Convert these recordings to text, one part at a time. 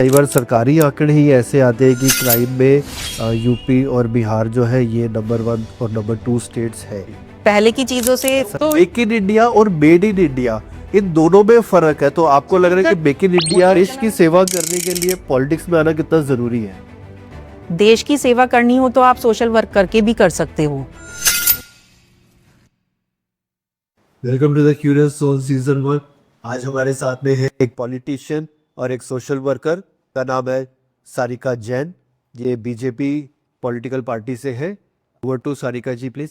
कई बार सरकारी आंकड़े ही ऐसे आते हैं कि क्राइम में यूपी और बिहार जो है ये नंबर 1 और नंबर 2 स्टेट्स है। पहले की चीजों से तो मेक इन इंडिया और मेड इन इंडिया इन दोनों में फर्क है, तो आपको लग रहा है कि मेक इन इंडिया देश की सेवा करने के लिए पॉलिटिक्स में आना कितना जरूरी है? देश की सेवा करनी हो तो आप सोशल वर्क करके भी कर सकते हो। Welcome to the curious soul season 1। आज हमारे साथ में है एक पॉलिटिशियन और एक सोशल वर्कर का नाम है सारिका जैन। ये बीजेपी पॉलिटिकल पार्टी से है। Over to Sarika ji please.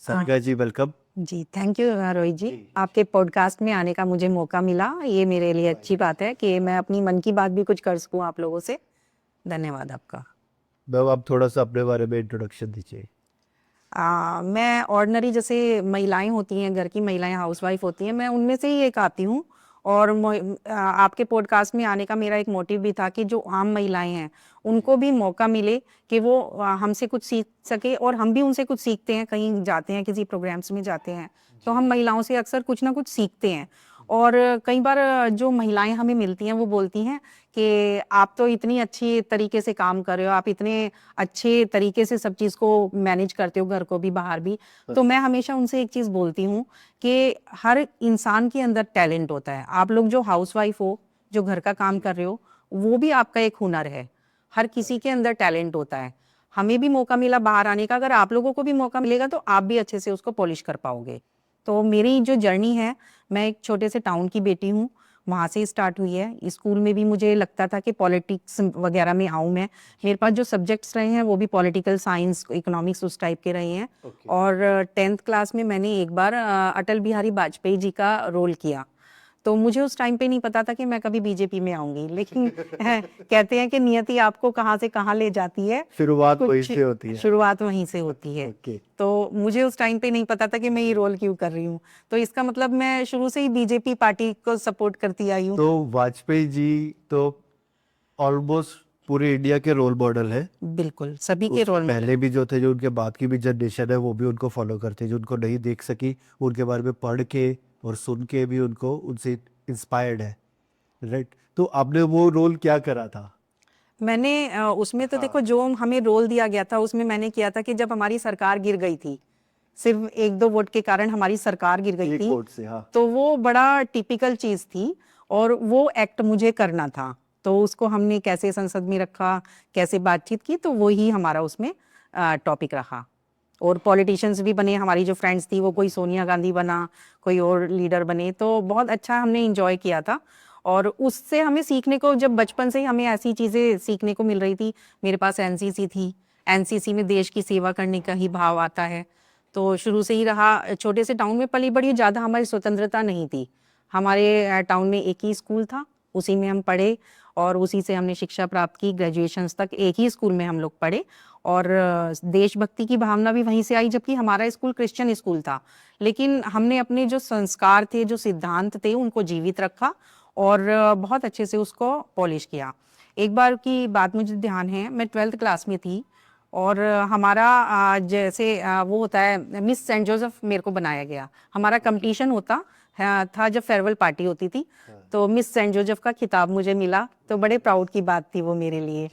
Sarika ji welcome. जी थैंक यू रोहित जी, आपके पॉडकास्ट में आने का मुझे मौका मिला, ये मेरे लिए अच्छी बात है कि मैं अपनी मन की बात भी कुछ कर सकूं आप लोगों से। धन्यवाद आपका। मैम आप थोड़ा सा अपने बारे में इंट्रोडक्शन दीजिए। मैं ऑर्डिनरी जैसे महिलाएं होती हैं, घर की महिलाएं हाउसवाइफ होती हैं, मैं उनमें से ही एक आती हूँ। और आपके पॉडकास्ट में आने का मेरा एक मोटिव भी था कि जो आम महिलाएं हैं उनको भी मौका मिले कि वो हमसे कुछ सीख सके, और हम भी उनसे कुछ सीखते हैं। कहीं जाते हैं, किसी प्रोग्राम्स में जाते हैं तो हम महिलाओं से अक्सर कुछ ना कुछ सीखते हैं। और कई बार जो महिलाएं हमें मिलती हैं वो बोलती हैं कि आप तो इतनी अच्छी तरीके से काम कर रहे हो, आप इतने अच्छे तरीके से सब चीज़ को मैनेज करते हो, घर को भी बाहर भी। तो मैं हमेशा उनसे एक चीज़ बोलती हूँ कि हर इंसान के अंदर टैलेंट होता है। आप लोग जो हाउसवाइफ हो, जो घर का काम कर रहे हो, वो भी आपका एक हुनर है। हर किसी के अंदर टैलेंट होता है। हमें भी मौका मिला बाहर आने का, अगर आप लोगों को भी मौका मिलेगा तो आप भी अच्छे से उसको पॉलिश कर पाओगे। तो मेरी जो जर्नी है, मैं एक छोटे से टाउन की बेटी हूँ, वहाँ से स्टार्ट हुई है। स्कूल में भी मुझे लगता था कि पॉलिटिक्स वगैरह में आऊँ मैं। मेरे पास जो सब्जेक्ट्स रहे हैं वो भी पॉलिटिकल साइंस, इकोनॉमिक्स उस टाइप के रहे हैं। और 10th क्लास में मैंने एक बार अटल बिहारी वाजपेयी जी का रोल किया। तो मुझे उस टाइम पे नहीं पता था कि मैं कभी बीजेपी में आऊंगी, लेकिन कहते हैं कि नियति आपको कहाँ से कहाँ ले जाती है, शुरुआत वहीं कुछ से होती है। शुरुआत वहीं से होती है। ओके। तो मुझे उस टाइम पे नहीं पता था कि मैं ये रोल क्यों कर रही हूँ। तो इसका मतलब मैं शुरू से ही बीजेपी पार्टी को सपोर्ट करती आई हूँ। तो वाजपेयी जी तो ऑलमोस्ट पूरे इंडिया के रोल मॉडल है। बिल्कुल सभी के उससे रोल मॉडल। पहले भी जो थे, जो उनके बाद की भी जनरेशन है वो भी उनको फॉलो करते, जो उनको नहीं देख सकी उनके बारे में पढ़ के और सुन के भी उनको उनसे इंस्पायर्ड है। राइट, तो आपने वो रोल क्या करा था? मैंने उसमें तो देखो, जो हमें रोल दिया गया था उसमें मैंने किया था कि जब हमारी सरकार गिर गई थी, सिर्फ 1-2 वोट के कारण हमारी सरकार गिर गई एक थी। वोट से, हाँ। तो वो बड़ा टिपिकल चीज थी और वो एक्ट मुझे करना था। तो उसको हमने कैसे संसद में रखा, कैसे बातचीत की, तो वही हमारा उसमें टॉपिक रहा। और पॉलिटिशियंस भी बने, हमारी जो फ्रेंड्स थी वो कोई सोनिया गांधी बना, कोई और लीडर बने, तो बहुत अच्छा हमने इंजॉय किया था। और उससे हमें सीखने को, जब बचपन से ही हमें ऐसी चीज़ें सीखने को मिल रही थी। मेरे पास एनसीसी थी, एनसीसी में देश की सेवा करने का ही भाव आता है। तो शुरू से ही रहा। छोटे से टाउन में पली बड़ी, ज़्यादा हमारी स्वतंत्रता नहीं थी। हमारे टाउन में एक ही स्कूल था, उसी में हम पढ़े और उसी से हमने शिक्षा प्राप्त की। ग्रेजुएशंस तक एक ही स्कूल में हम लोग पढ़े और देशभक्ति की भावना भी वहीं से आई, जबकि हमारा स्कूल क्रिश्चियन स्कूल था। लेकिन हमने अपने जो संस्कार थे, जो सिद्धांत थे, उनको जीवित रखा और बहुत अच्छे से उसको पॉलिश किया। एक बार की बात मुझे ध्यान है, मैं 12th क्लास में थी और हमारा जैसे वो होता है, मिस सेंट जोसेफ मेरे को बनाया गया। हमारा कंपटीशन होता था जब फेयरवेल पार्टी होती थी, तो मिस सेंट जोसेफ का खिताब मुझे मिला। तो बड़े प्राउड की बात थी वो मेरे लिए।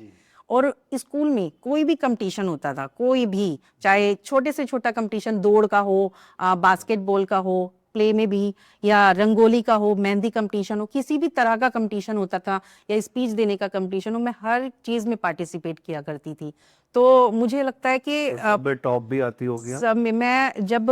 और स्कूल में कोई भी कंपटीशन होता था, कोई भी, चाहे छोटे से छोटा कंपटीशन, दौड़ का हो, बास्केटबॉल का हो, प्ले में भी, या रंगोली का हो, मेहंदी कंपटीशन हो, किसी भी तरह का कंपटीशन होता था, या स्पीच देने का कंपटीशन हो, मैं हर चीज में पार्टिसिपेट किया करती थी। तो मुझे लगता है कि सब में टॉप भी आती हो गया। सब में, मैं जब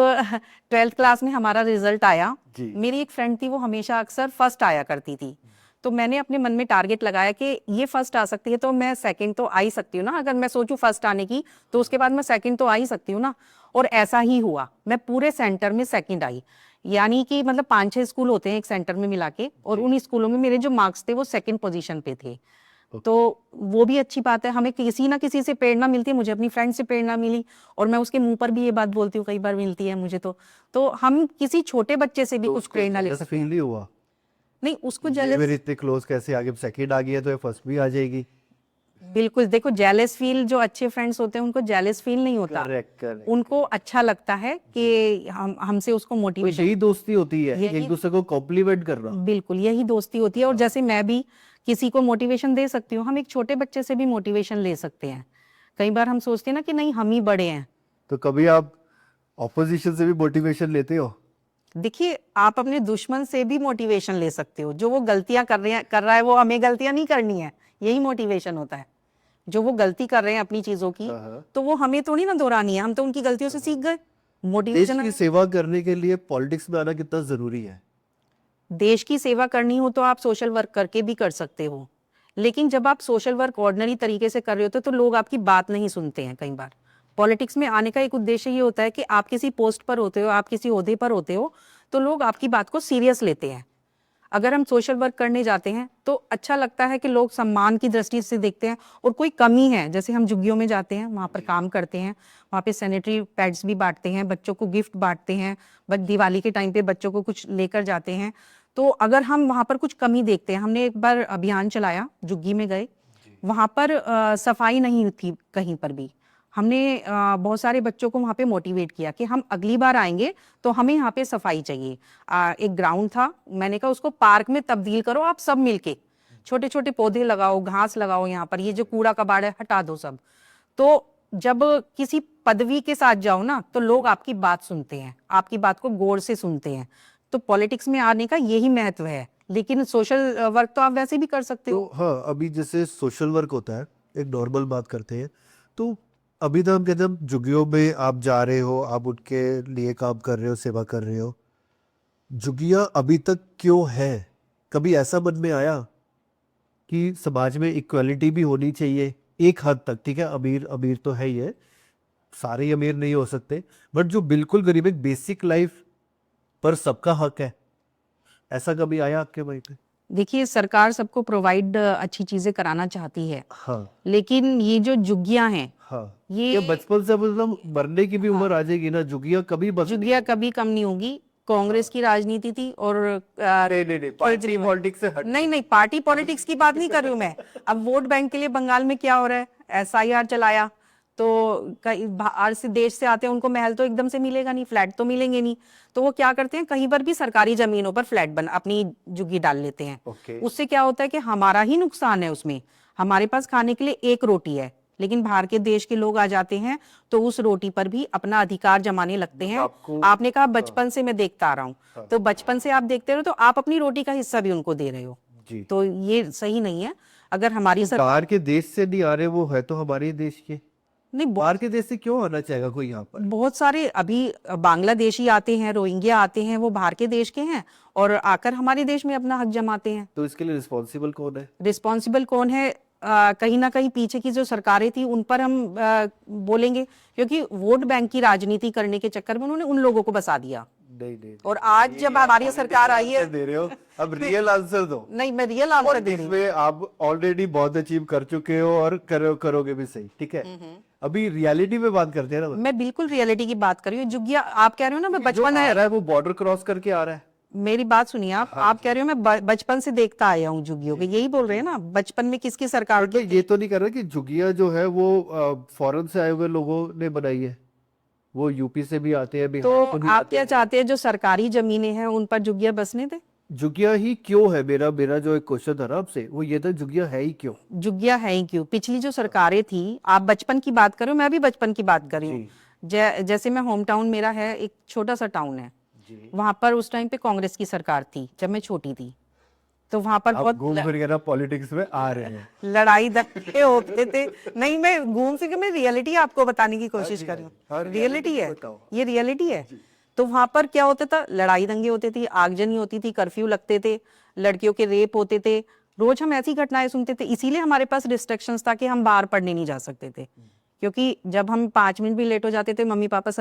12th क्लास में हमारा रिजल्ट आया, जी। मेरी एक फ्रेंड थी, वो हमेशा अक्सर फर्स्ट आया करती थी। तो मैंने अपने मन में टारगेट लगाया कि ये फर्स्ट आ सकती है तो मैं सेकंड तो आ ही सकती हूँ ना। अगर मैं सोचूं फर्स्ट आने की तो उसके बाद मैं सेकंड तो आ ही सकती हूँ ना। और ऐसा ही हुआ, मैं पूरे सेंटर में सेकंड आई। यानी कि मतलब 5-6 स्कूल होते हैं एक सेंटर में मिला के, और उन स्कूलों में मेरे जो मार्क्स थे वो सेकंड पोजीशन पे थे। तो वो भी अच्छी बात है, हमें किसी ना किसी से प्रेरणा मिलती है। मुझे अपनी फ्रेंड से प्रेरणा मिली और मैं उसके मुंह पर भी ये बात बोलती हूँ, कई बार मिलती है मुझे। तो हम किसी छोटे बच्चे से भी कुछ प्रेरणा ले सकते हैं। फील नहीं हुआ नहीं, उसको ये जेलस, मेरे इतने क्लोज कैसे आगे सेकंड आ गई है तो ये फर्स्ट भी आ जाएगी? बिल्कुल, देखो जेलस फील, जो अच्छे फ्रेंड्स होते हैं उनको जेलस फील नहीं होता, करेक्ट करेक्ट। उनको अच्छा लगता है कि हम हमसे उसको तो मोटिवेशन, यही दोस्ती होती है, यही एक दूसरे को कॉम्प्लीमेंट करना। बिल्कुल यही दोस्ती होती है। और जैसे मैं भी किसी को मोटिवेशन दे सकती हूँ, हम एक छोटे बच्चे से भी मोटिवेशन ले सकते हैं। कई बार हम सोचते हैं ना कि नहीं हम ही बड़े हैं। तो कभी आप ऑपोजिशन से भी मोटिवेशन लेते हो? देखिए, आप अपने दुश्मन से भी मोटिवेशन ले सकते हो। जो वो गलतियां कर रहा है वो हमें गलतियां नहीं करनी है, यही मोटिवेशन होता है। जो वो गलती कर रहे हैं अपनी चीजों की, हाँ। तो वो हमें थोड़ी ना दोहरानी है, हम तो उनकी गलतियों से सीख गए। देश मोटिवेशन, की सेवा करने के लिए पॉलिटिक्स में आना कितना जरूरी है? देश की सेवा करनी हो तो आप सोशल वर्क करके भी कर सकते हो, लेकिन जब आप सोशल वर्क ऑर्डिनरी तरीके से कर रहे होते हो तो लोग आपकी बात नहीं सुनते हैं। कई बार पॉलिटिक्स में आने का एक उद्देश्य ये होता है कि आप किसी पोस्ट पर होते हो, आप किसी ओहदे पर होते हो, तो लोग आपकी बात को सीरियस लेते हैं। अगर हम सोशल वर्क करने जाते हैं तो अच्छा लगता है कि लोग सम्मान की दृष्टि से देखते हैं, और कोई कमी है, जैसे हम झुग्गियों में जाते हैं, वहाँ पर काम करते हैं, वहाँ पे सैनिटरी पैड्स भी बांटते हैं, बच्चों को गिफ्ट बांटते हैं, बट दिवाली के टाइम पे बच्चों को कुछ लेकर जाते हैं। तो अगर हम वहाँ पर कुछ कमी देखते हैं, हमने एक बार अभियान चलाया, झुग्गी में गए, वहाँ पर सफाई नहीं थी कहीं पर भी। हमने बहुत सारे बच्चों को वहाँ पे मोटिवेट किया कि हम अगली बार आएंगे तो हमें यहाँ पे सफाई चाहिए। एक ग्राउंड था, मैंने कहा उसको पार्क में तब्दील करो आप सब मिलके, छोटे छोटे पौधे लगाओ, घास लगाओ, यहाँ पर ये जो कूड़ा कबाड़ है हटा दो सब। तो जब किसी पदवी के साथ जाओ ना तो लोग आपकी बात सुनते हैं, आपकी बात को गौर से सुनते हैं। तो पॉलिटिक्स में आने का यही महत्व है। लेकिन सोशल वर्क तो आप वैसे भी कर सकते तो हो। हाँ, अभी जैसे सोशल वर्क होता है, एक नॉर्मल बात करते हैं, तो अभी तो हम कहते हैं झुग्गियों में आप जा रहे हो, आप उनके लिए काम कर रहे हो, सेवा कर रहे हो। झुग्गियां अभी तक क्यों है? कभी ऐसा मन में आया कि समाज में इक्वालिटी भी होनी चाहिए एक हद तक? ठीक है, अमीर अमीर तो है ही है, सारे ही अमीर नहीं हो सकते, बट जो बिल्कुल गरीब, एक बेसिक लाइफ पर सबका हक है, ऐसा कभी आया आपके माइंड में? देखिए, सरकार सबको प्रोवाइड अच्छी चीजें कराना चाहती है, हाँ लेकिन ये जो झुग्गियां हैं, हाँ। ये बचपन से मतलब मरने की भी उम्र आ जाएगी ना, झुग्गियां कभी बस झुग्गियां कभी कम नहीं होगी। कांग्रेस की राजनीति थी और नहीं, पार्टी पॉलिटिक्स से हट। नहीं नहीं, पार्टी पॉलिटिक्स की बात नहीं कर रही हूँ मैं। अब वोट बैंक के लिए बंगाल में क्या हो रहा है, एसआईआर चलाया, तो कई बाहर से देश से आते हैं, उनको महल तो एकदम से मिलेगा नहीं, फ्लैट तो मिलेंगे नहीं, तो वो क्या करते हैं, कहीं पर भी सरकारी जमीनों पर फ्लैट बन अपनी झुग्गी डाल लेते हैं। ओके। उससे क्या होता है कि हमारा ही नुकसान है उसमें। हमारे पास खाने के लिए एक रोटी है, लेकिन बाहर के देश के लोग आ जाते हैं तो उस रोटी पर भी अपना अधिकार जमाने लगते हैं। आपने कहा बचपन से मैं देखता आ रहा हूँ, तो बचपन से आप देखते रहो तो आप अपनी रोटी का हिस्सा भी उनको दे रहे हो, जी। तो ये सही नहीं है। अगर हमारी सरकार, बाहर के देश से नहीं आ रहे, वो है तो हमारे ही देश के। नहीं बाहर के देश से क्यों आना चाहेगा कोई यहाँ पर? बहुत सारे अभी बांग्लादेशी आते हैं, रोहिंग्या आते हैं, वो बाहर के देश के हैं और आकर हमारे देश में अपना हक जमाते हैं। तो इसके लिए रिस्पॉन्सिबल कौन है? रिस्पॉन्सिबल कौन है? कहीं ना कहीं पीछे की जो सरकारें थी उन पर हम बोलेंगे, क्योंकि वोट बैंक की राजनीति करने के चक्कर में उन्होंने उन लोगों को बसा दिया। नहीं, और आज जब हमारी सरकार आई है, दे रहे हो, अब रियल आंसर दो। नहीं मैं रियल आंसर दे रही हूँ। इसमें आप ऑलरेडी बहुत अचीव कर चुके हो और करोगे भी सही, ठीक है। अभी रियलिटी में बात करते हैं ना। मैं बिल्कुल रियलिटी की बात कर रही हूँ। झुग्गिया आप कह रहे हो ना, मैं जो बचपन आ है, रहा है वो बॉर्डर क्रॉस करके आ रहा है। मेरी बात सुनिए आप कह रहे हो मैं बचपन से देखता आया हूँ झुग्गियों के, यही बोल रहे हैं ना, बचपन में किसकी सरकार मैं ये तो नहीं कर रहा कि झुग्गियां जो है वो फॉरेन से आए हुए लोगों ने बनाई है, वो यूपी से भी आते हैं, तो बिहार से भी आप आते क्या हैं। चाहते हैं जो सरकारी जमीनें हैं उन पर झुग्गिया बसने दे? झुग्गियां ही क्यों है? मेरा मेरा जो एक क्वेश्चन था ना आपसे, वो ये था, झुग्गियां है ही क्यों? झुग्गिया है ही क्यों? पिछली जो सरकारें थी, आप बचपन की बात करो, मैं भी बचपन की बात कर रही हूँ। जैसे मैं होम टाउन मेरा है, एक छोटा सा टाउन है, वहां पर उस टाइम पे कांग्रेस की सरकार थी जब मैं छोटी थी, तो वहां पर आप बहुत घूम फिर के ना पॉलिटिक्स में आ रहे हैं। लड़ाई दंगे होते थे। नहीं, मैं घूम फिर के मैं रियलिटी आपको बताने की कोशिश कर रही हूँ, रियलिटी है, ये रियलिटी है। तो वहां पर क्या होता था, लड़ाई दंगे होते थे, आगजनी होती थी, कर्फ्यू लगते थे, लड़कियों के रेप होते थे, रोज हम ऐसी घटनाएं सुनते थे। इसीलिए हमारे पास रिस्ट्रिक्शंस था कि हम बाहर पढ़ने नहीं जा सकते थे, क्योंकि जब हम 5 मिनट भी लेट हो जाते थे, मम्मी पापा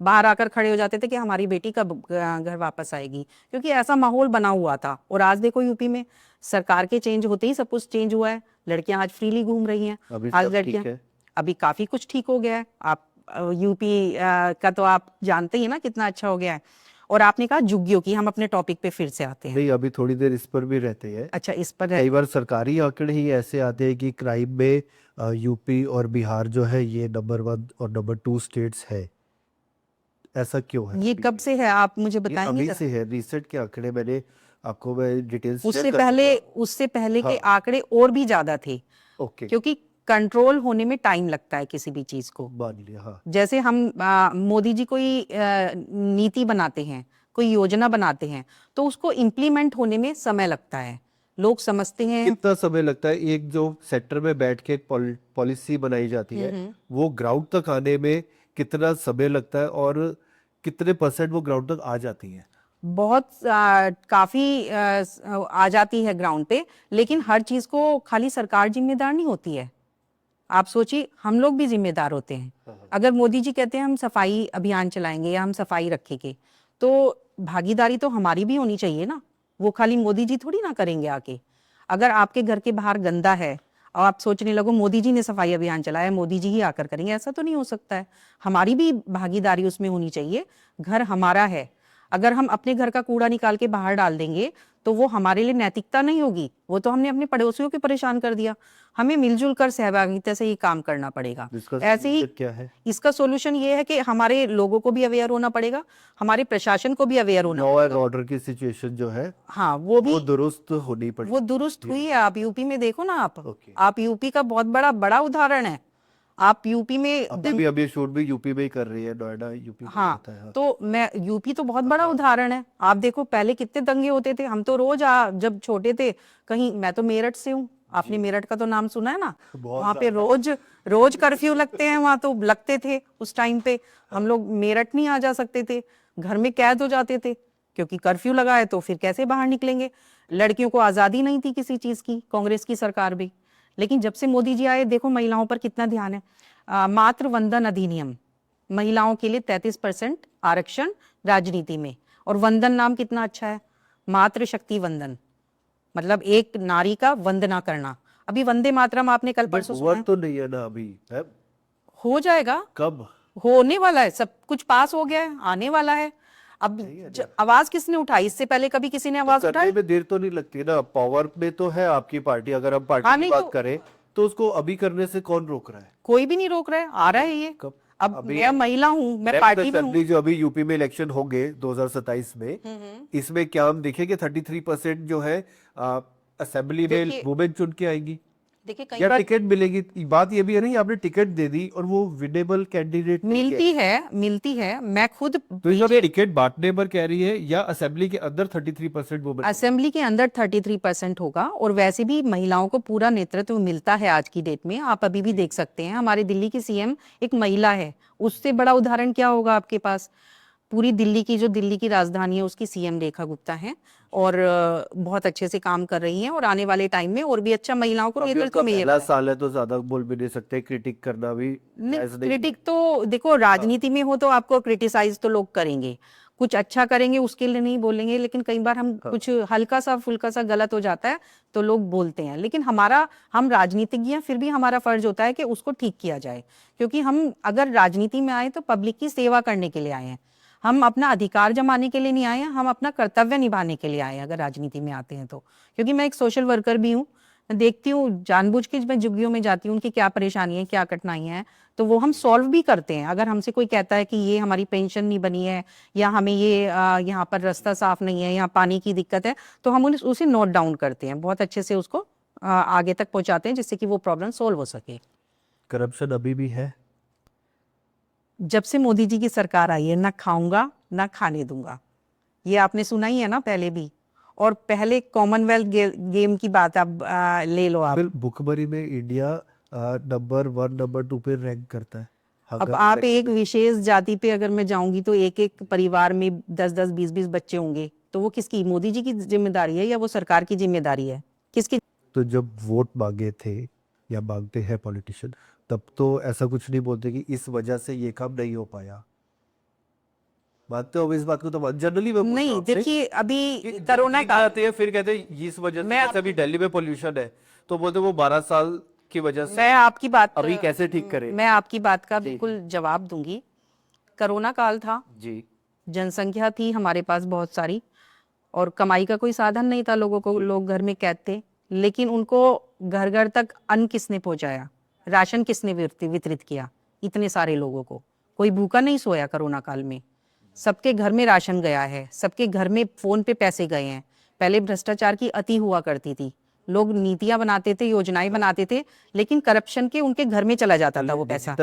बाहर आकर खड़े हो जाते थे कि हमारी बेटी कब घर वापस आएगी, क्योंकि ऐसा माहौल बना हुआ था। और आज देखो यूपी में सरकार के चेंज होते ही सब कुछ चेंज हुआ है, लड़कियां आज फ्रीली घूम रही हैं। अभी आज सब लड़कियां, ठीक है? अभी काफी कुछ ठीक हो गया है। आप यूपी का तो आप जानते ही ना कितना अच्छा हो गया है। और आपने कहा झुग्गियों की, हम अपने टॉपिक पे फिर से आते हैं। नहीं, अभी थोड़ी देर इस पर भी रहते हैं। अच्छा, इस पर कई बार सरकारी आंकड़े ही ऐसे आते हैं कि क्राइम में यूपी और बिहार जो है ये नंबर 1 और नंबर 2 स्टेट्स है। ऐसा क्यों है? ये कब से है, आप मुझे ये बताएंगे अभी जरा? से है, रिसेंट के आंकड़े मैंने आपको मैं डिटेल्स शेयर उससे कर पहले, दूंगा। उससे पहले के हाँ, आंकड़े और भी ज्यादा थे, ओके, क्योंकि कंट्रोल होने में टाइम लगता है किसी भी चीज को। मान लिया। हाँ, जैसे हम मोदी जी कोई नीति बनाते हैं, कोई योजना बनाते हैं, तो उसको इम्प्लीमेंट होने में समय लगता है। लोग समझते हैं। कितना समय लगता है एक जो सेक्टर में बैठ के एक पॉलिसी बनाई जाती है वो ग्राउंड तक आने में कितना समय लगता है और कितने परसेंट वो ग्राउंड तक आ जाती है? बहुत काफी आ जाती है ग्राउंड पे, लेकिन हर चीज को खाली सरकार जिम्मेदार नहीं होती है। आप सोचिए, हम लोग भी जिम्मेदार होते हैं। अगर मोदी जी कहते हैं हम सफाई अभियान चलाएंगे या हम सफाई रखेंगे, तो भागीदारी तो हमारी भी होनी चाहिए ना। वो खाली मोदी जी थोड़ी ना करेंगे आके। अगर आपके घर के बाहर गंदा है और आप सोचने लगो मोदी जी ने सफाई अभियान चलाया, मोदी जी ही आकर करेंगे, ऐसा तो नहीं हो सकता है। हमारी भी भागीदारी उसमें होनी चाहिए। घर हमारा है, अगर हम अपने घर का कूड़ा निकाल के बाहर डाल देंगे तो वो हमारे लिए नैतिकता नहीं होगी, वो तो हमने अपने पड़ोसियों को परेशान कर दिया। हमें मिलजुल कर सहभागिता से ये काम करना पड़ेगा। इसका ऐसे ही solution क्या है? इसका सॉल्यूशन ये है कि हमारे लोगों को भी अवेयर होना पड़ेगा, हमारे प्रशासन को भी अवेयर होना। लॉ एंड ऑर्डर की सिचुएशन जो है हाँ, वो भी वो दुरुस्त होनी वो पड़ेगी। दुरुस्त हुई है। आप यूपी में देखो ना, ओके। आप यूपी का बहुत बड़ा बड़ा उदाहरण है। आप यूपी में अभी शूट भी यूपी में ही कर रही है, नोएडा यूपी में हाँ, होता है। हाँ। तो मैं यूपी तो बहुत बड़ा उदाहरण है। आप देखो पहले कितने दंगे होते थे। हम तो रोज जब छोटे थे, कहीं, मैं तो मेरठ से हूँ, आपने मेरठ का तो नाम सुना है ना। बहुत वहां पे रोज रोज कर्फ्यू लगते हैं, वहां तो लगते थे उस टाइम पे। हम लोग मेरठ नहीं आ जा सकते थे, घर में कैद हो जाते थे, क्योंकि कर्फ्यू लगा है तो फिर कैसे बाहर निकलेंगे। लड़कियों को आजादी नहीं थी किसी चीज की, कांग्रेस की सरकार भी। लेकिन जब से मोदी जी आए, देखो महिलाओं पर कितना ध्यान है। मातृ वंदन अधिनियम, महिलाओं के लिए 33% आरक्षण राजनीति में। और वंदन नाम कितना अच्छा है, मातृशक्ति वंदन, मतलब एक नारी का वंदना करना। अभी वंदे मातरम आपने कल बट परसों हुआ सुना? तो नहीं है ना अभी है? हो जाएगा, कब? होने वाला है, सब कुछ पास हो गया है, आने वाला है। अब आवाज किसने उठाई? इससे पहले कभी किसी ने आवाज करने उठाई? में देर तो नहीं लगती ना, पावर में तो है आपकी पार्टी। अगर हम पार्टी हाँ, की नहीं बात तो करें तो उसको अभी करने से कौन रोक रहा है? कोई भी नहीं रोक रहा है, आ रहा है ये। कब? अब अभी मैं महिला हूँ, मैं नेक्स्ट पार्टी में हूँ। असेंबली जो अभी यूपी में इलेक्शन होंगे 2027 में, इसमें क्या हम देखेंगे 33% जो है असेंबली में देखिए, वुमेन चुन के आएंगी देखिए कई या बार टिकट मिलेगी? बात ये भी है नहीं, आपने टिकट दे दी और वो विनेबल कैंडिडेट मिलती है। मैं खुद तो ये टिकट बांटने पर कह रही है या असेंबली के अंदर 33% वुमेन? असेंबली के अंदर 33% होगा। और वैसे भी महिलाओं को पूरा नेतृत्व मिलता है आज की डेट में। आप अभी भी देख सकते हैं, हमारे दिल्ली की सीएम एक महिला है। उससे बड़ा उदाहरण क्या होगा आपके पास? पूरी दिल्ली की, जो दिल्ली की राजधानी है, उसकी सीएम रेखा गुप्ता है, और बहुत अच्छे से काम कर रही हैं। और आने वाले टाइम में और भी अच्छा महिलाओं को अभी नेतृत्व उनका में पहला साल है तो ज्यादा बोल भी नहीं सकते, क्रिटिक करना भी जायज नहीं। क्रिटिक तो देखो, राजनीति में हो तो आपको क्रिटिसाइज तो लोग करेंगे, कुछ अच्छा करेंगे उसके लिए नहीं बोलेंगे। लेकिन कई बार हम कुछ हल्का सा फुल्का सा गलत हो जाता है तो लोग बोलते हैं। लेकिन हम राजनीतिज्ञ हैं, फिर भी हमारा फर्ज होता है कि उसको ठीक किया जाए। क्योंकि हम अगर राजनीति में आए तो पब्लिक की सेवा करने के लिए आए हैं। हम अपना अधिकार जमाने के लिए नहीं आए हैं, हम अपना कर्तव्य निभाने के लिए आए हैं अगर राजनीति में आते हैं तो। क्योंकि मैं एक सोशल वर्कर भी हूँ, देखती हूँ जानबूझ के मैं झुग्गियों में जाती हूँ, उनकी क्या परेशानी है, क्या कठिनाइयां हैं, तो वो हम सॉल्व भी करते हैं। अगर हमसे कोई कहता है कि ये हमारी पेंशन नहीं बनी है, या हमें ये यहाँ पर रास्ता साफ नहीं है, यहाँ पानी की दिक्कत है, तो हम उसे नोट डाउन करते हैं, बहुत अच्छे से उसको आगे तक पहुंचाते हैं, जिससे कि वो प्रॉब्लम सोल्व हो सके। करप्शन अभी भी है? जब से मोदी जी की सरकार आई है, ना खाऊंगा ना खाने दूंगा, ये आपने सुना ही है ना पहले भी। और पहले कॉमनवेल्थ गेम की बात आप ले लो आप। फिर भुखमरी में इंडिया नंबर 1 नंबर 2 पे रैंक करता है। अब आप एक विशेष जाति पे अगर मैं जाऊंगी तो एक एक परिवार में 10-10 20-20 बच्चे होंगे, तो वो किसकी, मोदी जी की जिम्मेदारी है या वो सरकार की जिम्मेदारी है, किसकी? तो जब वोट मांगे थे या मांगते हैं पॉलिटिशियन, तब तो ऐसा कुछ नहीं बोलते कि इस वजह से ये काम नहीं हो पाया। मानते हो इस बात को? तो जनरली मैं नहीं, देखिए अभी कोरोना का आते हैं फिर कहते हैं इस वजह से, जैसे अभी दिल्ली में पोल्यूशन है तो बोलते वो 12 साल की वजह से। मैं आपकी बात अभी कैसे ठीक करें? मैं आपकी बात का बिल्कुल जवाब दूंगी। कोरोना काल था, जी, जनसंख्या थी हमारे पास बहुत सारी, और कमाई का कोई साधन नहीं था लोगों को, लोग घर में कैद थे। लेकिन उनको घर घर तक अन्न किसने पहुंचाया, राशन किसने वितरित किया इतने सारे लोगों को? कोई भूखा नहीं सोया कोरोना काल में। सबके घर में राशन गया है, सबके घर में फोन पे पैसे गए हैं। पहले भ्रष्टाचार की अति हुआ करती थी, लोग नीतियां बनाते थे, योजनाएं बनाते थे, लेकिन करप्शन के उनके घर में चला जाता था वो पैसा।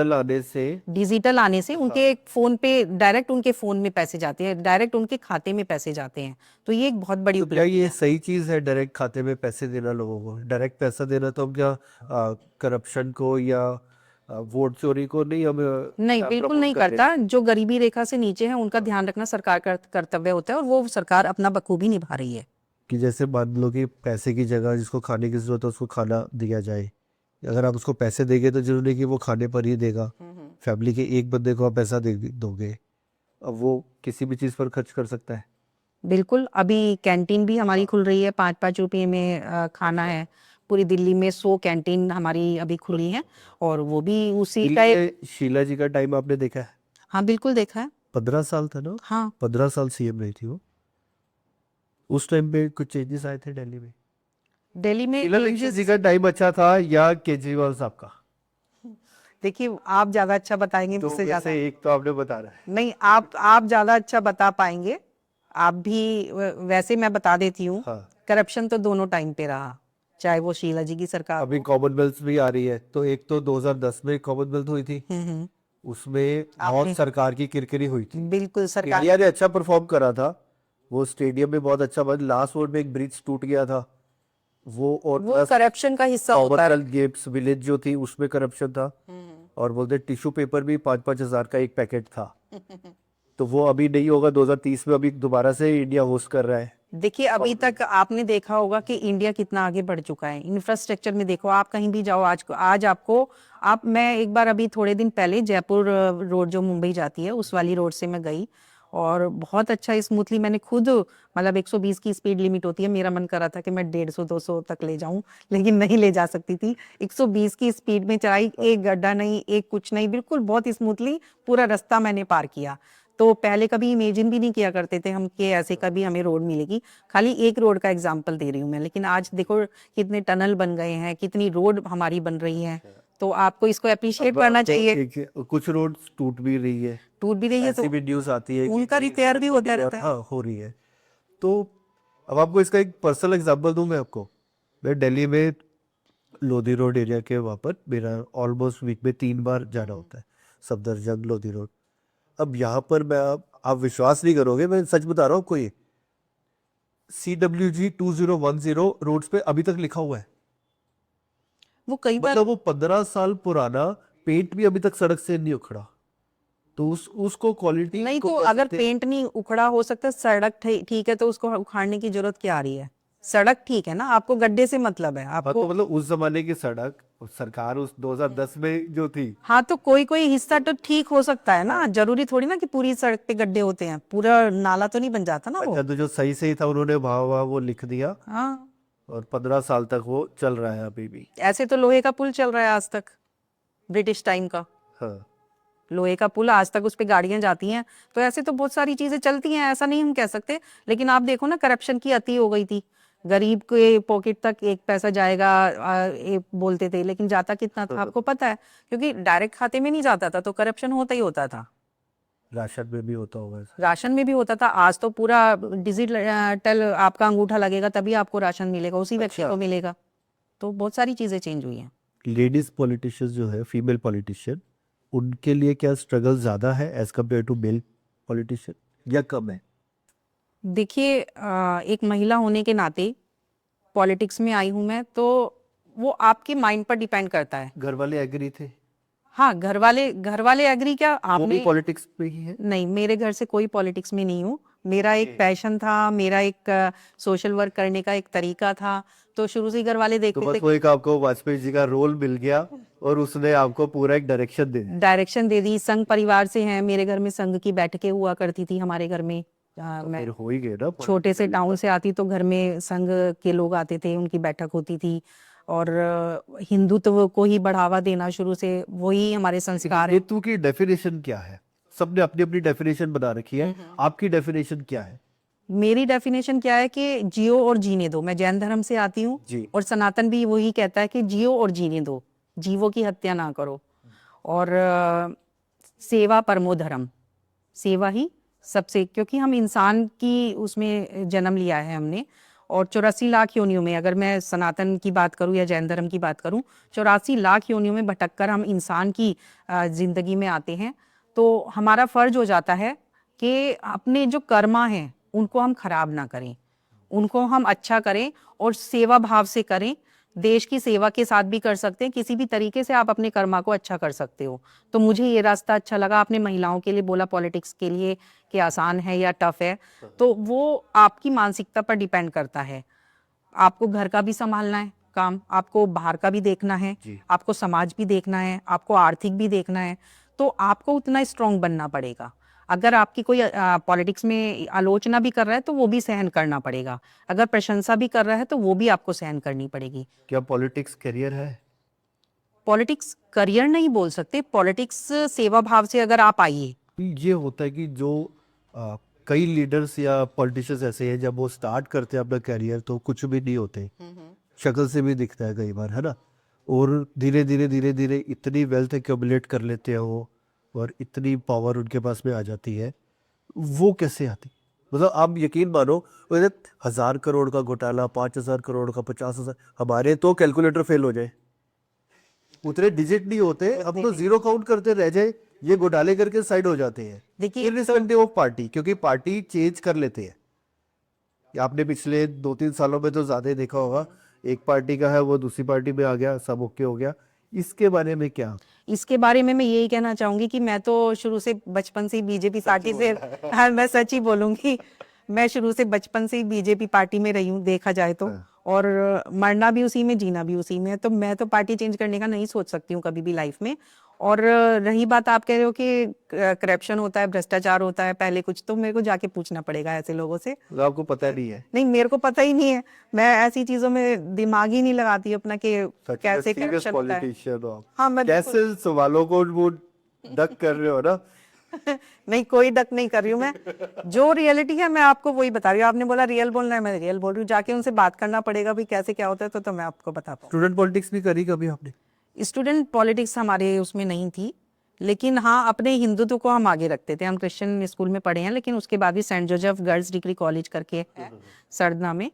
डिजिटल आने से उनके फोन पे डायरेक्ट उनके फोन में पैसे जाते हैं, डायरेक्ट उनके खाते में पैसे जाते हैं। तो ये एक बहुत बड़ी तो क्या उपलब्धि ये है। सही चीज है डायरेक्ट खाते में पैसे देना लोगों को? डायरेक्ट पैसा देना तो हम क्या करप्शन को या वोट चोरी को नहीं हम नहीं, बिल्कुल नहीं करता। जो गरीबी रेखा से नीचे है उनका ध्यान रखना सरकार का कर्तव्य होता है, और वो सरकार अपना बखूबी निभा रही है। कि जैसे मान लो कि पैसे की जगह जिसको खाने की जरूरत है उसको खाना दिया जाए। अगर आप उसको पैसे देंगे तो जरूरी नहीं कि वो खाने पर ही देगा। फैमिली के एक बंदे को आप पैसा दोगे, अब वो किसी भी चीज पर खर्च कर सकता है। बिल्कुल, अभी कैंटीन भी हमारी खुल रही है, 5-5 रुपये में खाना है। पूरी दिल्ली में 100 कैंटीन हमारी अभी खुली है, और वो भी उसी का शीला जी का टाइम आपने देखा है? हाँ, बिल्कुल देखा है। 15 साल था ना? हाँ, 15 साल सीएम रही थी वो। उस टाइम पे कुछ चेंजेस आए थे दिल्ली में? दिल्ली में शीला दीक्षित जी का टाइम अच्छा था या केजरीवाल साहब का? देखिए, आप ज्यादा अच्छा बताएंगे तो मुझसे ज्यादा। वैसे एक तो आपने बता रहा है। नहीं, आप ज्यादा अच्छा बता पाएंगे। आप भी वैसे मैं बता देती हूँ। हाँ। करप्शन तो दोनों टाइम पे रहा, चाहे वो शीला जी की सरकार अभी हो। कॉमनवेल्थ भी आ रही है, तो एक तो 2010 में कॉमनवेल्थ हुई थी, उसमें बहुत सरकार की किरकिरी हुई थी। बिल्कुल, सरकार इंडिया ने अच्छा परफॉर्म करा था, वो स्टेडियम में बहुत अच्छा बना। लास्ट ओवर में एक ब्रिज टूट गया था वो, और वो प्लस करप्शन का हिस्सा होता है। कॉमनवेल्थ गेम्स विलेज जो थी उसमें करप्शन था। और बोलते टिश्यू पेपर भी 5-5 हजार का एक पैकेट था। तो वो अभी नहीं होगा 2030 में, अभी दोबारा से इंडिया होस्ट कर रहा है। देखिए, अभी तक आपने देखा होगा कि इंडिया कितना आगे बढ़ चुका है इंफ्रास्ट्रक्चर में। देखो, आप कहीं भी जाओ आज आपको, आप मैं एक बार अभी थोड़े दिन पहले जयपुर रोड जो मुंबई जाती है उस वाली रोड से मैं गई, और बहुत अच्छा स्मूथली मैंने खुद, मतलब 120 की स्पीड लिमिट होती है, मेरा मन कर रहा था कि मैं 150-200 तक ले जाऊं, लेकिन नहीं ले जा सकती थी। 120 की स्पीड में चलाई, एक गड्ढा नहीं, एक कुछ नहीं, बिल्कुल बहुत स्मूथली पूरा रास्ता मैंने पार किया। तो पहले कभी इमेजिन भी नहीं किया करते थे हम कि ऐसे कभी हमें रोड मिलेगी। खाली एक रोड का एग्जाम्पल दे रही हूँ मैं, लेकिन आज देखो कितने टनल बन गए हैं, कितनी रोड हमारी बन रही है। तो आपको इसको अप्रिशिएट करना चाहिए। कुछ रोड टूट भी रही है, टूट भी रही है तो ऐसी भी न्यूज आती है उनका रिपेयर भी होता रहता है। हाँ हो रही है। तो अब आपको इसका एक पर्सनल एग्जांपल दूं मैं आपको। मैं दिल्ली में लोधी रोड एरिया के वहाँ पर मेरा ऑलमोस्ट वीक में 3 बार जाना होता है, सफदरजंग लोधी रोड। अब यहाँ पर मैं आप विश्वास नहीं करोगे, मैं सच बता रहा हूँ, कोई CWG 2010 रोड्स पे अभी तक लिखा हुआ है। वो कई बार मतलब वो 15 साल पुराना पेंट भी अभी तक सड़क से नहीं उखड़ा। तो उसको क्वालिटी नहीं, तो अगर पेंट नहीं उखड़ा, हो सकता है सड़क ठीक है, तो उसको उखाड़ने की जरूरत क्या आ रही है? सड़क ठीक है ना, आपको गड्ढे से मतलब है आपको। तो मतलब उस जमाने की सड़क सरकार उस 2010 में जो थी। हाँ, तो कोई कोई हिस्सा तो ठीक हो सकता है ना, जरूरी थोड़ी ना कि पूरी सड़क पे गड्ढे होते हैं, पूरा नाला तो नहीं बन जाता ना वो। अच्छा, तो जो सही सही था उन्होंने वहां वो लिख दिया, हाँ, और 15 साल तक वो चल रहा है अभी भी। ऐसे तो लोहे का पुल चल रहा है आज तक, ब्रिटिश टाइम का हाँ। लोहे का पुल आज तक, उस पे गाड़ियां जाती हैं। तो ऐसे तो बहुत सारी चीजें चलती हैं, ऐसा नहीं हम कह सकते। लेकिन आप देखो ना, करप्शन की अति हो गई थी। गरीब के पॉकेट तक एक पैसा जाएगा ये बोलते थे, लेकिन जाता कितना था आपको पता है? क्योंकि डायरेक्ट खाते में नहीं जाता था, तो करप्शन होता ही होता था। राशन में भी होता होगा ऐसा। राशन में भी होता था। आज तो पूरा डिजिटल आपका अंगूठा लगेगा तभी आपको राशन मिलेगा, उसी व्यक्ति को मिलेगा। तो बहुत सारी चीजें चेंज हुई हैं। लेडीज पॉलिटिशियन जो है, फीमेल पॉलिटिशियन, उनके लिए क्या स्ट्रगल ज्यादा है as compare to male politician या कम है? देखिए, एक महिला होने के नाते पॉलिटिक्स में आई हूं मैं, तो वो आपके माइंड पर डिपेंड करता है। घर वाले एग्री थे? हाँ, घर वाले एग्री क्या वो भी आपने? पॉलिटिक्स में ही है? नहीं, मेरे घर से कोई पॉलिटिक्स में नहीं हूँ। मेरा एक पैशन था, मेरा एक सोशल वर्क करने का एक तरीका था। तो शुरू से ही घर वाले तो देखते बस थे, वो एक आपको वाजपेयी जी का रोल मिल गया और उसने आपको पूरा एक डायरेक्शन दे दिया। डायरेक्शन दे दी। संघ परिवार से हैं, मेरे घर में संघ की बैठकें हुआ करती थी हमारे घर में। मैं फिर हो ही गए ना। छोटे से टाउन से आती, तो घर में संघ के लोग आते थे, उनकी बैठक होती थी। और हिंदुत्व को ही बढ़ावा देना शुरू से, वही हमारे संस्कार है। हिंदुत्व की डेफिनेशन क्या है? सबने अपनी अपनी डेफिनेशन बना रखी है, आपकी डेफिनेशन क्या है? मेरी डेफिनेशन क्या है कि जियो और जीने दो। मैं जैन धर्म से आती हूँ जी। और सनातन भी वही कहता है कि जियो और जीने दो, जीवों की हत्या ना करो। और सेवा परमो धर्म, सेवा ही सबसे, क्योंकि हम इंसान की उसमें जन्म लिया है हमने। और 84 लाख योनियों में, अगर मैं सनातन की बात करूं या जैन धर्म की बात करूं, 84 लाख योनियों में भटक कर हम इंसान की जिंदगी में आते हैं। तो हमारा फर्ज हो जाता है कि अपने जो कर्मा हैं उनको हम खराब ना करें, उनको हम अच्छा करें और सेवा भाव से करें। देश की सेवा के साथ भी कर सकते हैं, किसी भी तरीके से आप अपने कर्मा को अच्छा कर सकते हो। तो मुझे ये रास्ता अच्छा लगा। आपने महिलाओं के लिए बोला पॉलिटिक्स के लिए कि आसान है या टफ है, तो वो आपकी मानसिकता पर डिपेंड करता है। आपको घर का भी संभालना है काम, आपको बाहर का भी देखना है, आपको समाज भी देखना है, आपको आर्थिक भी देखना है। तो आपको उतना स्ट्रांग बनना पड़ेगा। अगर आपकी कोई पॉलिटिक्स में आलोचना भी कर रहा है तो वो भी सहन करना पड़ेगा, अगर प्रशंसा भी कर रहा है तो वो भी आपको सहन करनी पड़ेगी। क्या पॉलिटिक्स करियर है? पॉलिटिक्स करियर नहीं बोल सकते, पॉलिटिक्स सेवा भाव से अगर आप आइए। ये होता है कि जो कई लीडर्स या पॉलिटिशियंस ऐसे हैं, जब वो स्टार्ट करते हैं अपना करियर तो कुछ भी नहीं होते, शक्ल से भी दिखता है कई बार, है ना? और धीरे धीरे इतनी वेल्थ एक्यूमुलेट कर लेते हैं वो, और इतनी पावर उनके पास में आ जाती है। वो कैसे आती? मतलब आप यकीन मानो, 1,000 करोड़ का घोटाला, 5,000 करोड़ का, 50,000, हमारे तो कैलकुलेटर फेल हो जाए, उतने डिजिट नहीं होते, हम तो जीरो काउंट करते रह जाए, ये घोटाले करके साइड हो जाते हैं। देखिए, इररिस्पेक्टिव ऑफ पार्टी, क्योंकि पार्टी चेंज कर लेते हैं। आपने पिछले 2-3 सालों में तो ज्यादा ही देखा होगा, एक पार्टी का है वो दूसरी पार्टी में आ गया, सब ओके हो गया। इसके बारे में क्या? इसके बारे में मैं यही कहना चाहूंगी कि मैं तो शुरू से बचपन से ही बीजेपी पार्टी से, हाँ मैं सच ही बोलूंगी, मैं शुरू से बचपन से ही बीजेपी पार्टी में रही हूँ देखा जाए तो। और मरना भी उसी में, जीना भी उसी में, तो मैं तो पार्टी चेंज करने का नहीं सोच सकती हूँ कभी भी लाइफ में। और रही बात, आप कह रहे हो कि करप्शन होता है, भ्रष्टाचार होता है, पहले कुछ तो मेरे को जाके पूछना पड़ेगा ऐसे लोगों से। मतलब आपको पता नहीं है? नहीं, मेरे को पता ही नहीं है, मैं ऐसी चीजों में दिमाग ही नहीं लगाती अपना कि कैसे करप्शन होता है। पॉलिटिशियन हो आप। हाँ, मैं कैसे सवालों को वो डक कर रहे हो ना? नहीं, कोई डक नहीं कर रही हूँ मैं, जो रियलिटी है मैं आपको वही बता रही हूँ। आपने बोला रियल बोलना है, मैं रियल बोल रही हूँ। जाके उनसे बात करना पड़ेगा भी कैसे क्या होता है, तो मैं आपको बता पाऊँ। स्टूडेंट पॉलिटिक्स भी करी कभी आपने? स्टूडेंट पॉलिटिक्स हमारे उसमें नहीं थी, लेकिन हाँ अपने हिंदुत्व को हम आगे रखते थे। हम क्रिश्चियन स्कूल में पढ़े हैं, लेकिन उसके बाद भी saint Joseph girls degree college करके है सरदना में,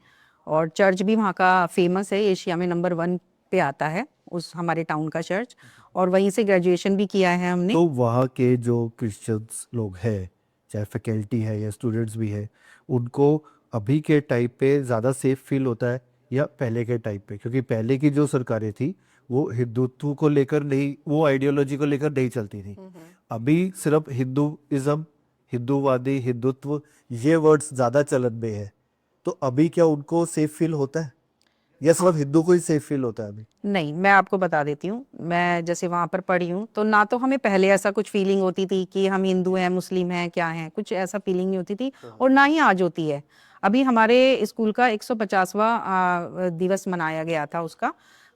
और चर्च भी वहाँ का फेमस है, एशिया में नंबर 1 पे आता है उस हमारे टाउन का चर्च, और वहीं से ग्रेजुएशन भी किया है हमने। तो वहाँ के जो क्रिश्चियंस लोग हैं, चाहे फैकल्टी है या स्टूडेंट्स भी है, उनको अभी के टाइम पे ज़्यादा सेफ फील होता है या पहले के टाइम पे? क्योंकि पहले की जो सरकारें थी वो हिंदुत्व को लेकर नहीं, वो आइडियोलॉजी को लेकर नहीं चलती थी। अभी सिर्फ हिंदुइज्म, हिंदूवादी, हिंदुत्व, ये वर्ड्स ज़्यादा चलन में है। तो अभी क्या उनको सेफ फील होता है या सिर्फ हिंदू को ही सेफ फील होता है अभी? नहीं, मैं आपको बता देती हूँ, मैं जैसे वहां पर पढ़ी हूँ तो ना तो हमें पहले ऐसा कुछ फीलिंग होती थी कि हम हिंदू हैं, मुस्लिम हैं, क्या हैं, कुछ ऐसा फीलिंग नहीं होती थी, और ना ही आज होती है। अभी हमारे स्कूल का 150वां दिवस मनाया गया था उसका,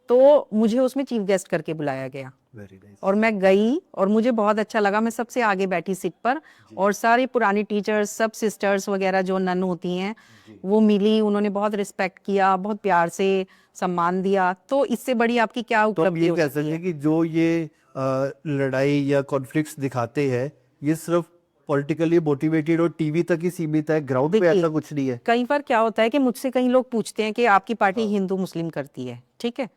तो मुझे उसमें चीफ गेस्ट करके बुलाया गया, वेरी नाइस। और मैं गई और मुझे बहुत अच्छा लगा। मैं सबसे आगे बैठी सीट पर, और सारी पुरानी टीचर्स, सब सिस्टर्स वगैरह जो नन होती हैं वो मिली, उन्होंने बहुत रिस्पेक्ट किया, बहुत प्यार से सम्मान दिया। तो इससे बड़ी आपकी क्या तो हम उपलब्धि ये हो कह सकती सकते है? हैं कि जो ये लड़ाई या कॉन्फ्लिक्ट्स दिखाते हैं, ये सिर्फ पॉलिटिकली मोटिवेटेड और टीवी तक ही सीमित है, ग्राउंड पे देखिए, ऐसा कुछ नहीं है। कई बार क्या होता है कि मुझसे कई लोग पूछते हैं कि आपकी पार्टी हिंदू मुस्लिम करती है, ठीक है,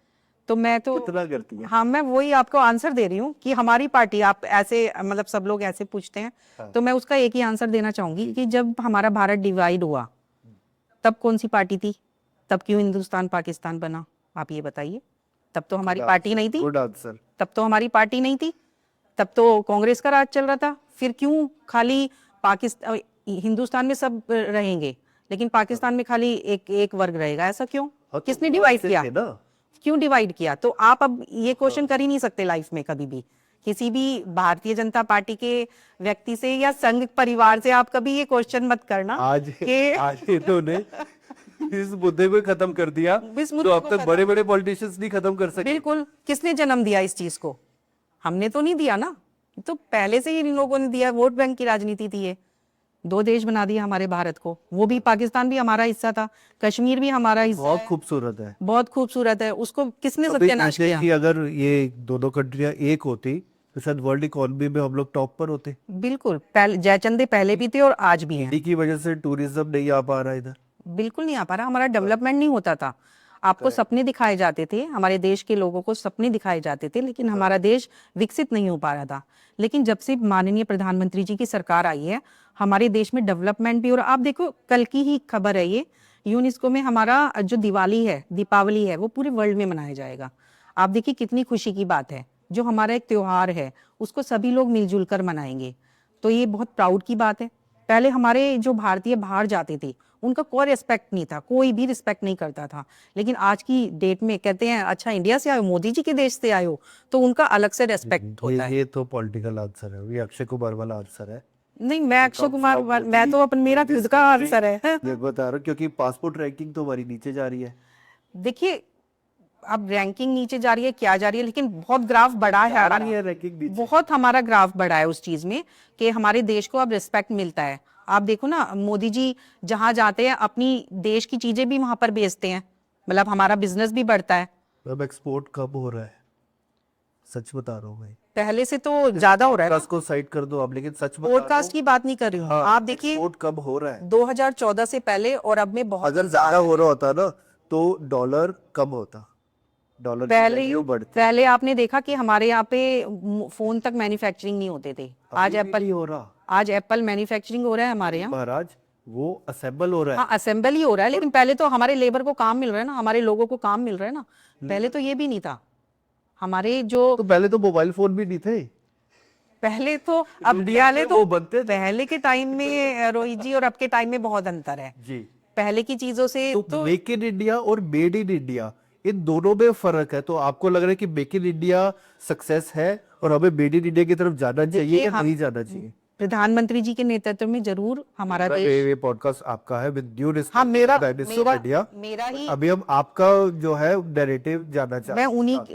तो मैं तो कितना करती है? हाँ, मैं वही आपको आंसर दे रही हूँ कि हमारी पार्टी, आप ऐसे मतलब सब लोग ऐसे पूछते हैं, तो मैं उसका एक ही आंसर देना चाहूंगी कि जब हमारा भारत डिवाइड हुआ तब कौन सी पार्टी थी? तब क्यों हिंदुस्तान पाकिस्तान बना? आप ये बताइए। तब तो हमारी पार्टी नहीं थी, गुड आंसर। तब तो हमारी पार्टी नहीं थी, तब तो कांग्रेस का राज चल रहा था। फिर क्यों खाली पाकिस्तान, हिंदुस्तान में सब रहेंगे लेकिन पाकिस्तान में खाली एक एक वर्ग रहेगा, ऐसा क्यों? किसने डिवाइड किया? क्यों डिवाइड किया? तो आप अब ये क्वेश्चन कर ही नहीं सकते लाइफ में कभी भी किसी भी भारतीय जनता पार्टी के व्यक्ति से या संघ परिवार से। आप कभी ये क्वेश्चन मत करना आज कि आज इन्होंने इस मुद्दे को खत्म कर दिया, इस मुद्दे तो अब को तक खत्म- बड़े बड़े पॉलिटिशियंस नहीं खत्म कर सके। बिल्कुल, किसने जन्म दिया इस चीज को? हमने तो नहीं दिया ना। तो पहले से ही इन लोगों ने दिया, वोट बैंक की राजनीति थी ये। 2 देश बना दिया हमारे भारत को, वो भी पाकिस्तान भी हमारा हिस्सा था, कश्मीर भी हमारा हिस्सा बहुत है, खूबसूरत है। बहुत खूबसूरत है, उसको किसने कभी सत्यानाश ऐसे किया? कि अगर ये दोनों कंट्रियां एक होती तो शायद वर्ल्ड इकोनॉमी में हम लोग टॉप पर होते। बिल्कुल, पहले जयचंदे पहले भी थे और आज भी हैं। हिंदी की वजह से टूरिज्म नहीं आ पा रहा इधर। बिल्कुल नहीं आ पा रहा, हमारा डेवलपमेंट नहीं होता था। आपको सपने दिखाए जाते थे, हमारे देश के लोगों को सपने दिखाए जाते थे, लेकिन हमारा देश विकसित नहीं हो पा रहा था। लेकिन जब से माननीय प्रधानमंत्री जी की सरकार आई है, हमारे देश में डेवलपमेंट भी, और आप देखो कल की ही खबर है ये, यूनेस्को में हमारा जो दिवाली है, दीपावली है, वो पूरे वर्ल्ड में मनाया जाएगा। आप देखिए कितनी खुशी की बात है, जो हमारा एक त्योहार है उसको सभी लोग मिलजुल कर मनाएंगे, तो ये बहुत प्राउड की बात है। पहले हमारे जो भारतीय बाहर जाते थे उनका कोई रिस्पेक्ट नहीं था, कोई भी रिस्पेक्ट नहीं करता था, लेकिन आज की डेट में कहते हैं अच्छा इंडिया से आए हो, मोदी जी के देश से आए हो, तो उनका अलग से रेस्पेक्ट होता है। ये तो पॉलिटिकल आंसर है, ये अक्षय कुमार वाला आंसर है। नहीं, मैं अक्षय कुमार मैं तो अपन, मेरा खुद का आंसर है। ये बता रहा हूँ क्योंकि पासपोर्ट रैंकिंग तो हमारी नीचे जा रही है। देखिए अब रैंकिंग नीचे जा रही है, क्या जा रही है, लेकिन बहुत ग्राफ बढ़ा है हमारा, ये रैंकिंग नीचे। बहुत हमारा ग्राफ बढ़ा है उस चीज में कि हमारे देश को अब रिस्पेक्ट मिलता है। आप देखो ना, मोदी जी जहां जाते हैं अपनी देश की चीजें भी वहां पर बेचते हैं, मतलब हमारा बिजनेस भी बढ़ता है। अब एक्सपोर्ट कब हो रहा है, सच बता रहा हूँ भाई। पहले से तो ज्यादा हो रहा है। पॉडकास्ट को साइड कर दो आप, लेकिन सच बता रहा पॉडकास्ट की बात नहीं कर रही हूँ, हूँ, आप देखिए एक्सपोर्ट कब हो रहा है। 2014 से पहले और अब में बहुत अगर ज्यादा हो रहा होता ना तो डॉलर कम होता, डॉलर की पहले वैल्यू बढ़ती। पहले आपने देखा कि हमारे यहाँ पे फोन तक मैन्युफैक्चरिंग नहीं होते थे, आज अभी भी एप्पल, नहीं हो रहा आज एप्पल मैन्युफैक्चरिंग हो रहा है हमारे यहाँ। महाराज, वो असेंबल हो रहा है। हाँ, असेंबल ही हो रहा है, लेकिन पहले तो हमारे लेबर को काम मिल रहा है ना, हमारे लोगों को काम मिल रहा है ना, पहले तो ये भी नहीं था। हमारे जो तो पहले तो मोबाइल फोन भी नहीं थे। पहले तो अब वाले तो वो बनते थे। पहले के टाइम में रोहित जी और अब के टाइम में बहुत अंतर है। जी। पहले की चीजों से तो मेक इन इंडिया और मेड इन इंडिया, इन दोनों में फर्क है। तो आपको लग रहा है कि मेक इन इंडिया सक्सेस है और हमें मेड इन इंडिया की तरफ जाना चाहिए या नहीं जाना चाहिए? प्रधानमंत्री जी के नेतृत्व में जरूर हमारा देश, ये पॉडकास्ट आपका है, विद ड्यू रिस्पेक्ट। हाँ मेरा मीडिया, मेरा ही, अभी हम आपका जो है नैरेटिव जानना चाहते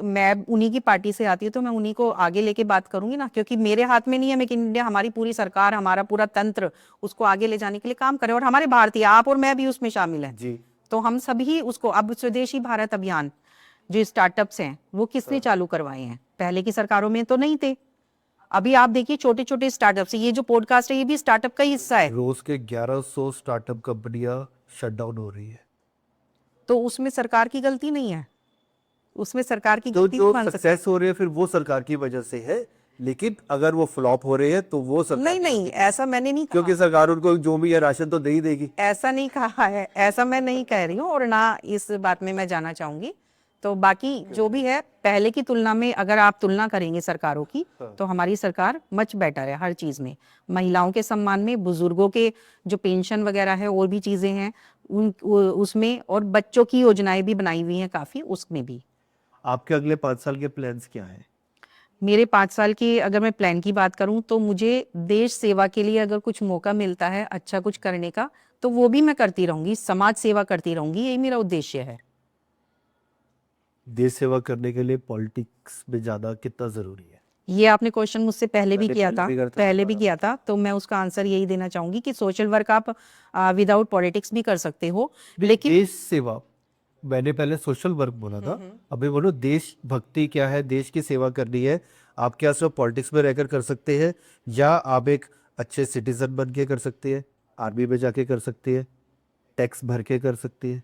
मैं उन्हीं की पार्टी से आती हूँ, तो मैं उन्हीं को आगे लेके बात करूंगी ना, क्योंकि मेरे हाथ में नहीं है मेक इन इंडिया, हमारी पूरी सरकार, हमारा पूरा तंत्र उसको आगे ले जाने के लिए काम करे, और हमारे भारतीय, आप और मैं भी उसमें शामिल है जी। तो हम सभी उसको, अब स्वदेशी भारत अभियान जो स्टार्टअप्स हैं वो किसने चालू करवाए हैं, पहले की सरकारों में तो नहीं थे। अभी आप देखिए छोटे छोटे स्टार्टअप्स, ये जो पॉडकास्ट है ये भी स्टार्टअप का ही हिस्सा है। रोज के 1100 स्टार्टअप कंपनियां शट डाउन हो रही है। तो उसमें सरकार की गलती नहीं है, उसमें सरकार की तो गलती जो मान सकते। सक्सेस हो रही है फिर वो सरकार की वजह से है, लेकिन अगर वो फ्लॉप हो रही है तो वो सरकार नहीं नहीं, ऐसा मैंने नहीं कहा, क्योंकि सरकार उनको जो भी है राशन तो नहीं देगी। ऐसा नहीं कहा है, ऐसा मैं नहीं कह रही हूँ, और ना इस बात में मैं जाना चाहूंगी। तो बाकी जो भी है, पहले की तुलना में अगर आप तुलना करेंगे सरकारों की, तो हमारी सरकार मच बेटर है हर चीज में, महिलाओं के सम्मान में, बुजुर्गों के जो पेंशन वगैरह है और भी चीजें हैं उसमें, और बच्चों की योजनाएं भी बनाई हुई हैं काफी, उसमें भी। आपके अगले 5 साल के प्लान्स क्या हैं? मेरे 5 साल की अगर मैं प्लान की बात करूं, तो मुझे देश सेवा के लिए अगर कुछ मौका मिलता है अच्छा कुछ करने का, तो वो भी मैं करती रहूंगी, समाज सेवा करती रहूंगी, यही मेरा उद्देश्य है। देश सेवा करने के लिए पॉलिटिक्स में जाना कितना जरूरी है? ये आपने क्वेश्चन मुझसे पहले भी किया था, करता पहले भी किया था, तो मैं उसका आंसर यही देना चाहूंगी कि सोशल वर्क आप विदाउट पॉलिटिक्स भी कर सकते हो, लेकिन देश सेवा, मैंने पहले सोशल वर्क बोला था, अभी बोलो देश भक्ति क्या है, देश की सेवा करनी है। आप क्या सिर्फ पॉलिटिक्स में रहकर कर सकते हैं, या आप एक अच्छे सिटीजन बन के कर सकते हैं, आर्मी में जाके कर सकते हैं, टैक्स भर के कर सकते हैं।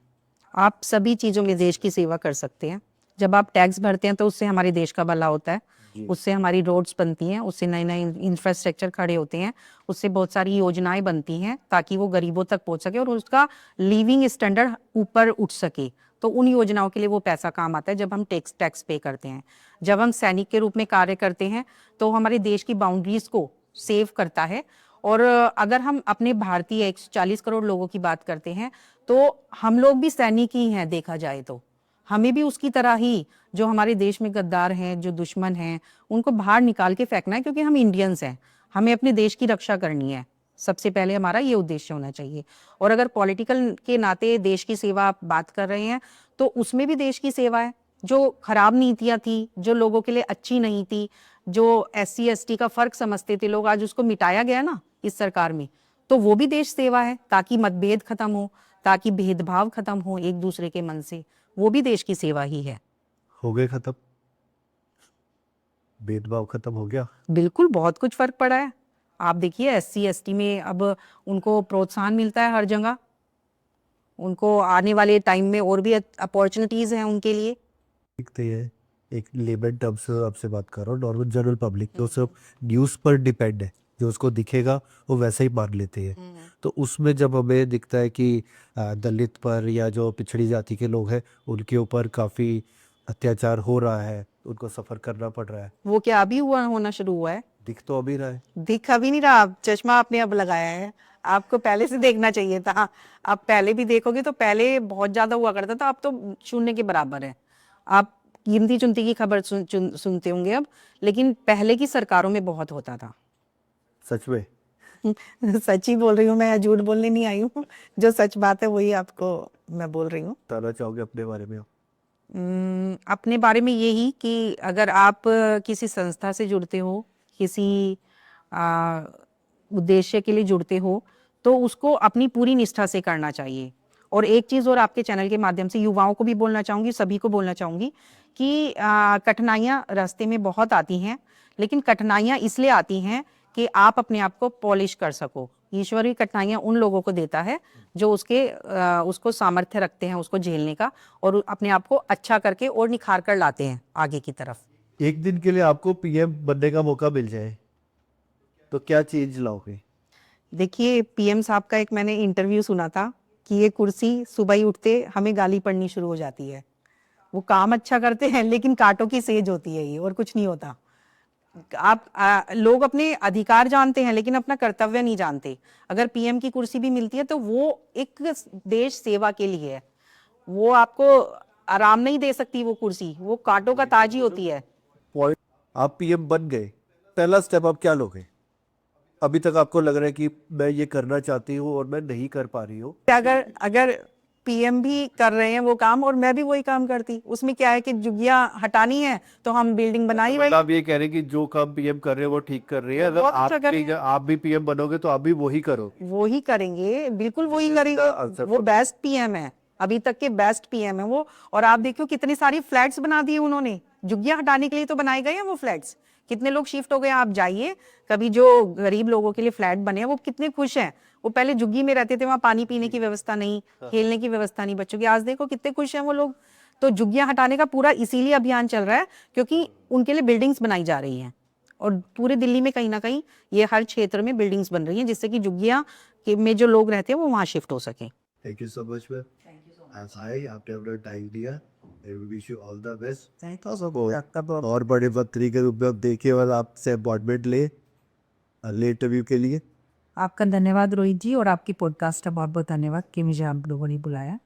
आप सभी चीजों में देश की सेवा कर सकते हैं। जब आप टैक्स भरते हैं तो उससे हमारे देश का भला होता है, उससे हमारी रोड्स बनती हैं, उससे नए नए इंफ्रास्ट्रक्चर खड़े होते हैं, उससे बहुत सारी योजनाएं बनती हैं ताकि वो गरीबों तक पहुंच सके और उसका लिविंग स्टैंडर्ड ऊपर उठ सके। तो उन योजनाओं के लिए वो पैसा काम आता है जब हम टैक्स पे करते हैं। जब हम सैनिक के रूप में कार्य करते हैं तो हमारे देश की बाउंड्रीज को सेव करता है। और अगर हम अपने भारतीय 140 करोड़ लोगों की बात करते हैं तो हम लोग भी सैनिक ही हैं, देखा जाए तो हमें भी उसकी तरह ही, जो हमारे देश में गद्दार हैं, जो दुश्मन हैं, उनको बाहर निकाल के फेंकना है, क्योंकि हम इंडियंस हैं, हमें अपने देश की रक्षा करनी है। सबसे पहले हमारा ये उद्देश्य होना चाहिए। और अगर पॉलिटिकल के नाते देश की सेवा आप बात कर रहे हैं तो उसमें भी देश की सेवा है। जो खराब नीतियां थी, जो लोगों के लिए अच्छी नहीं थी, जो SC ST का फर्क समझते थे लोग, आज उसको मिटाया गया ना इस सरकार में। तो वो भी देश सेवा है, ताकि मतभेद खत्म हो, ताकि भेदभाव खत्म हो एक दूसरे के मन से, वो भी देश की सेवा ही है। हो गए खत्म? भेदभाव खत्म हो गया? बिल्कुल, बहुत कुछ फर्क पड़ा है। आप देखिए SC ST में अब उनको प्रोत्साहन मिलता है हर जगह, उनको आने वाले टाइम में और भी अपॉर्चुनिटीज हैं उनके लिए। दिखते हैं, एक लेमन टर्म से आपसे बात कर रहा हूँ, नॉर्मल जनरल पब्लिक जो सब न्यूज़ पर डिपेंड है, जो उसको दिखेगा वो वैसे ही मान लेते हैं। तो उसमें जब हमें दिखता है कि दलित पर या जो पिछड़ी जाति के लोग हैं उनके ऊपर काफ़ी अत्याचार हो रहा है, उनको सफ़र करना पड़ रहा है, वो क्या अभी होना शुरू हुआ है? दिख तो अभी रहा है। दिख अभी नहीं रहा, चश्मा आपने अब लगाया है, आपको पहले से देखना चाहिए था। आप पहले भी देखोगे तो पहले बहुत ज्यादा हुआ करता था, अब तो शून्य के बराबर है। आप गिनती चुनती की खबर सुनते होंगे अब, लेकिन पहले की सरकारों में बहुत होता था। सच में? सच ही बोल रही हूँ मैं, झूठ बोलने नहीं आई हूँ। जो सच बात है वही आपको मैं बोल रही हूँ। बताना चाहोगे अपने बारे में? अपने बारे में यही कि अगर आप किसी संस्था से जुड़ते हो, किसी आ, उद्देश्य के लिए जुड़ते हो, तो उसको अपनी पूरी निष्ठा से करना चाहिए। और एक चीज़ और आपके चैनल के माध्यम से युवाओं को भी बोलना चाहूँगी, सभी को बोलना चाहूँगी कि कठिनाइयाँ रास्ते में बहुत आती हैं, लेकिन कठिनाइयाँ इसलिए आती हैं कि आप अपने आप को पॉलिश कर सको। ईश्वर भी कठिनाइयाँ उन लोगों को देता है जो उसको सामर्थ्य रखते हैं उसको झेलने का, और अपने आप को अच्छा करके और निखार कर लाते हैं आगे की तरफ। एक दिन के लिए आपको PM बनने का मौका मिल जाए तो क्या चेंज लाओगे? देखिए, PM साहब का एक मैंने इंटरव्यू सुना था कि ये कुर्सी सुबह ही उठते हमें गाली पड़नी शुरू हो जाती है। वो काम अच्छा करते हैं लेकिन कांटों की सेज होती है ये, और कुछ नहीं होता। लोग अपने अधिकार जानते हैं लेकिन अपना कर्तव्य नहीं जानते। अगर PM की कुर्सी भी मिलती है तो वो एक देश सेवा के लिए है, वो आपको आराम नहीं दे सकती वो कुर्सी, वो कांटों का ताज ही होती है। पॉइंट, आप PM बन गए, पहला स्टेप आप क्या लोगे? अभी तक आपको लग रहा है कि मैं ये करना चाहती हूँ और मैं नहीं कर पा रही हूँ। अगर अगर PM भी कर रहे हैं वो काम और मैं भी वही काम करती, उसमें क्या है कि झुग्गियां हटानी है तो हम बिल्डिंग बना ही मतलब आप ये कह रहे हैं कि जो काम PM कर रहे हैं वो ठीक कर रही है, अगर बहुत अच्छा कर रहे हैं। आप भी PM बनोगे तो आप भी वही करोगे? वो ही करेंगे, बिल्कुल वही करेंगे। आंसर वो बेस्ट PM है, अभी तक के बेस्ट PM है वो। और आप देखो कितनी सारी फ्लैट्स बना दिए उन्होंने, झुग्गियां हटाने के लिए तो बनाए गए हैं वो फ्लैट्स। कितने लोग शिफ्ट हो गए, आप जाइए कभी, जो गरीब लोगों के लिए फ्लैट बने हैं वो कितने खुश हैं। वो पहले झुग्गी में रहते थे, वहां पानी पीने की व्यवस्था नहीं, खेलने की व्यवस्था नहीं बच्चों की, आज देखो कितने खुश हैं वो लोग। तो झुग्गियां हटाने का पूरा इसीलिए अभियान चल रहा है क्योंकि उनके लिए बिल्डिंग्स बनाई जा रही हैं, और पूरे दिल्ली में कहीं ना कहीं ये हर क्षेत्र में बिल्डिंग्स बन रही हैं जिससे कि झुग्गियां में जो लोग रहते हैं वो वहां शिफ्ट हो सके। Thank you so much ma'am, as I आपने अपना टाइम दिया, I wish you all the best. Thank you so much. और बड़े पत्री के रूप में अब देखिए और आपसे अपॉइंटमेंट ले इंटरव्यू के लिए। आपका धन्यवाद रोहित जी, और आपकी पॉडकास्ट का बहुत बहुत धन्यवाद कि मुझे आप लोगों ने बुलाया।